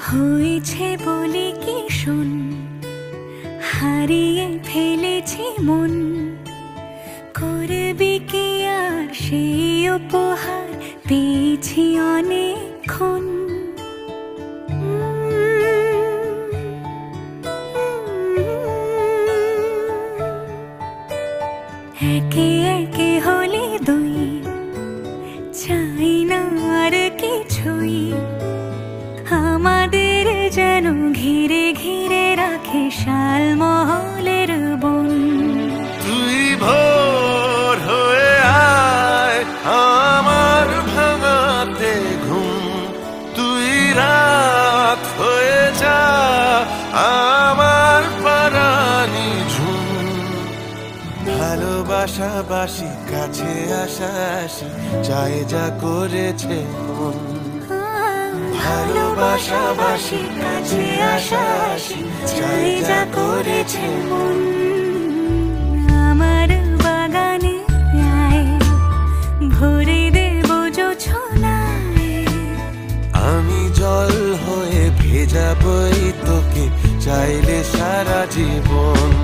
হয়েছে বলে কি শোন, হারিয়ে ফেলেছি মন। করবি কি আর সেই উপহার পেয়েছি অনেকক্ষণ। একে একে হলে দুই, চাই না আর কিছুই। আমাদের যেন ঘিরে ঘিরে রাখে শালমহলের বন। তুই ভোর হয়ে আয় আমার ভাঙাতে ঘুম, তুই রাত হয়ে যা আমার পরানি ঝুম। ভালোবাসাবাসি কাছে আসাসি চাই যা করেছে মন। ভালোবাসাবাসি কাছে আসাসি চাই যা করেছে মন। আমার বাগানে আয়, ভরে দেব জোছনায়। আমি জল হয়ে ভেজাবই তোকে চাইলে সারা জীবন।